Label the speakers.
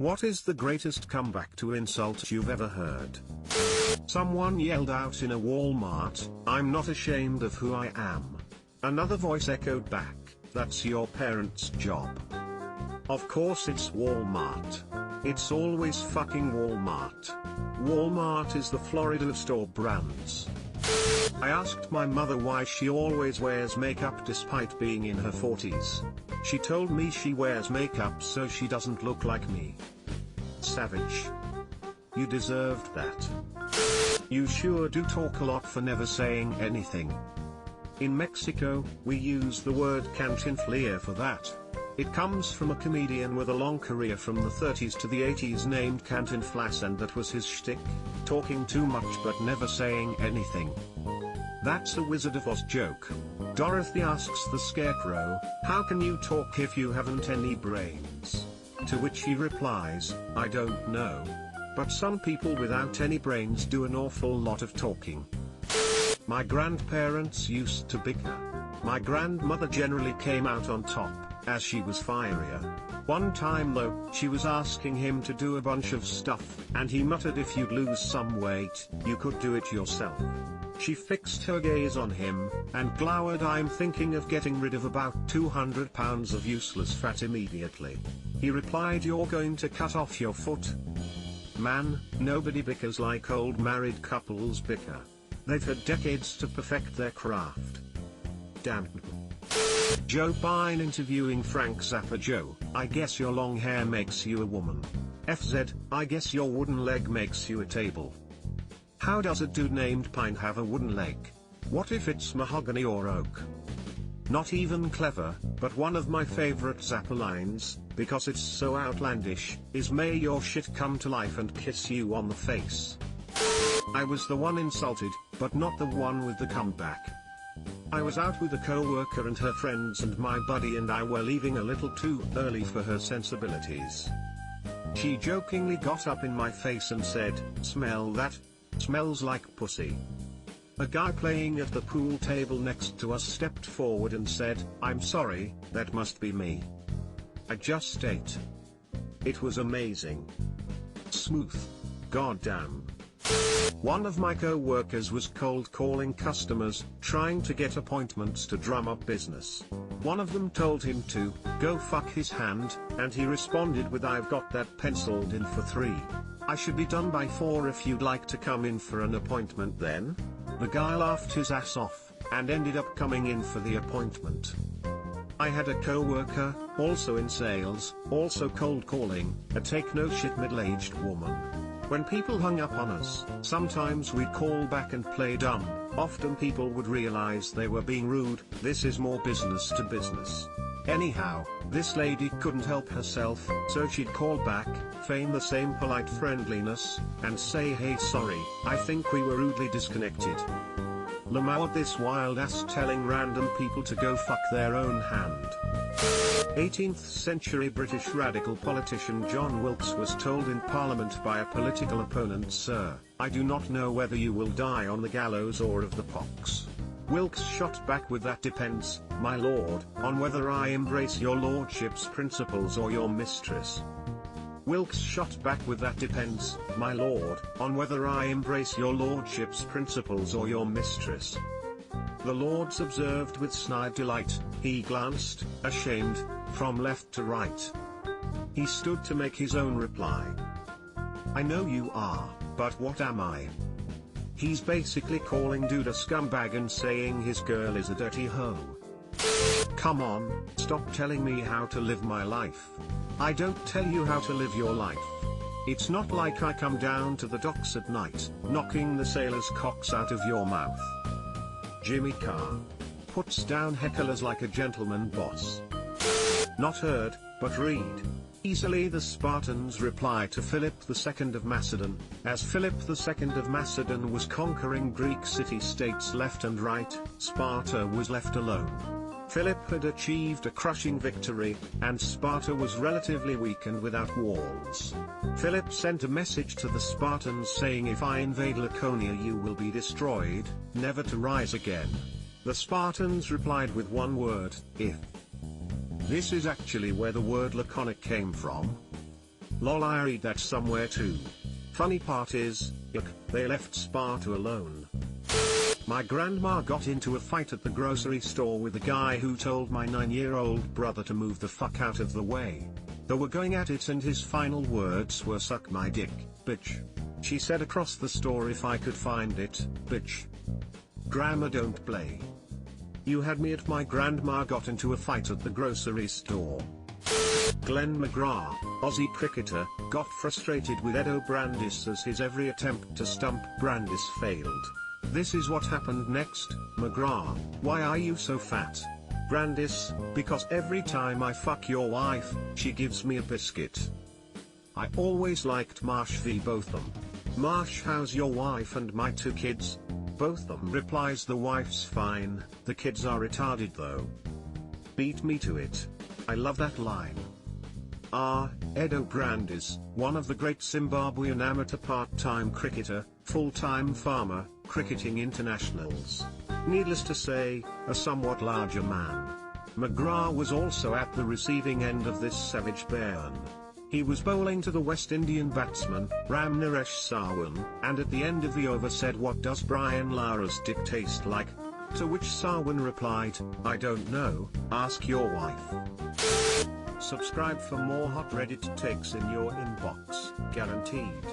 Speaker 1: What is the greatest comeback to insult you've ever heard? Someone yelled out in a Walmart, "I'm not ashamed of who I am." Another voice echoed back, "That's your parents' job." Of course it's Walmart. It's always fucking Walmart. Walmart is the Florida of store brands. I asked my mother why she always wears makeup despite being in her 40s. She told me she wears makeup so she doesn't look like me. Savage. You deserved that. You sure do talk a lot for never saying anything. In Mexico, we use the word cantinflea for that. It comes from a comedian with a long career from the 30s to the 80s named Cantinflas, and that was his shtick, talking too much but never saying anything. That's a Wizard of Oz joke. Dorothy asks the Scarecrow, "How can you talk if you haven't any brains?" To which he replies, "I don't know. But some people without any brains do an awful lot of talking." My grandparents used to bicker. My grandmother generally came out on top, as she was fierier. One time though, she was asking him to do a bunch of stuff, and he muttered, "If you'd lose some weight, you could do it yourself." She fixed her gaze on him, and glowered, "I'm thinking of getting rid of about 200 pounds of useless fat immediately." He replied, "You're going to cut off your foot?" Man, nobody bickers like old married couples bicker. They've had decades to perfect their craft. Damn. Jabon interviewing Frank Zappa. "Joe, I guess your long hair makes you a woman." FZ, "I guess your wooden leg makes you a table." How does a dude named Pine have a wooden leg? What if it's mahogany or oak? Not even clever, but one of my favorite Zappa lines, because it's so outlandish, is "May your shit come to life and kiss you on the face." I was the one insulted, but not the one with the comeback. I was out with a co-worker and her friends, and my buddy and I were leaving a little too early for her sensibilities. She jokingly got up in my face and said, "Smell that? Smells like pussy." A guy playing at the pool table next to us stepped forward and said, "I'm sorry, that must be me. I just ate." It was amazing. Smooth. Goddamn. One of my co-workers was cold calling customers, trying to get appointments to drum up business. One of them told him to go fuck his hand, and he responded with, "I've got that penciled in for 3. I should be done by 4 if you'd like to come in for an appointment then." The guy laughed his ass off, and ended up coming in for the appointment. I had a co-worker, also in sales, also cold calling, a take-no-shit middle-aged woman. When people hung up on us, sometimes we'd call back and play dumb. Often people would realize they were being rude. This is more business to business. Anyhow, this lady couldn't help herself, so she'd call back, feign the same polite friendliness, and say, "Hey, sorry, I think we were rudely disconnected." Lamau, this wild ass telling random people to go fuck their own hand. 18th century British radical politician John Wilkes was told in Parliament by a political opponent, "Sir, I do not know whether you will die on the gallows or of the pox." Wilkes shot back with, "That depends, my lord, on whether I embrace your lordship's principles or your mistress." Wilkes shot back with, "That depends, my lord, on whether I embrace your lordship's principles or your mistress." The lords observed with snide delight. He glanced, ashamed, from left to right. He stood to make his own reply. "I know you are, but what am I?" He's basically calling dude a scumbag and saying his girl is a dirty hoe. Come on, stop telling me how to live my life. I don't tell you how to live your life. It's not like I come down to the docks at night, knocking the sailors' cocks out of your mouth. Jimmy Carr puts down hecklers like a gentleman boss. Not heard, but read. Easily the Spartans reply to Philip II of Macedon. As Philip II of Macedon was conquering Greek city-states left and right, Sparta was left alone. Philip had achieved a crushing victory, and Sparta was relatively weak and without walls. Philip sent a message to the Spartans saying, "If I invade Laconia you will be destroyed, never to rise again." The Spartans replied with one word, "If." This is actually where the word laconic came from. Lol, I read that somewhere too. Funny part is, yuck, they left Sparta alone. My grandma got into a fight at the grocery store with a guy who told my 9-year-old brother to move the fuck out of the way. They were going at it and his final words were, "Suck my dick, bitch." She said across the store if I could find it, bitch. Grandma don't play. You had me at my grandma got into a fight at the grocery store. Glenn McGrath, Aussie cricketer, got frustrated with Edo Brandis as his every attempt to stump Brandis failed. This is what happened next. McGrath: "Why are you so fat?" Brandis: "Because every time I fuck your wife, she gives me a biscuit." I always liked Marsh v Botham. Marsh: "How's your wife and my 2 kids?" Botham replies: "The wife's fine, the kids are retarded though." Beat me to it. I love that line. Edo Brandis, one of the great Zimbabwean amateur part-time cricketer, full-time farmer, cricketing internationals. Needless to say, a somewhat larger man. McGrath was also at the receiving end of this savage burn. He was bowling to the West Indian batsman, Ram Naresh Sarwan, and at the end of the over said, "What does Brian Lara's dick taste like?" To which Sarwan replied, "I don't know, ask your wife." Subscribe for more hot Reddit takes in your inbox, guaranteed.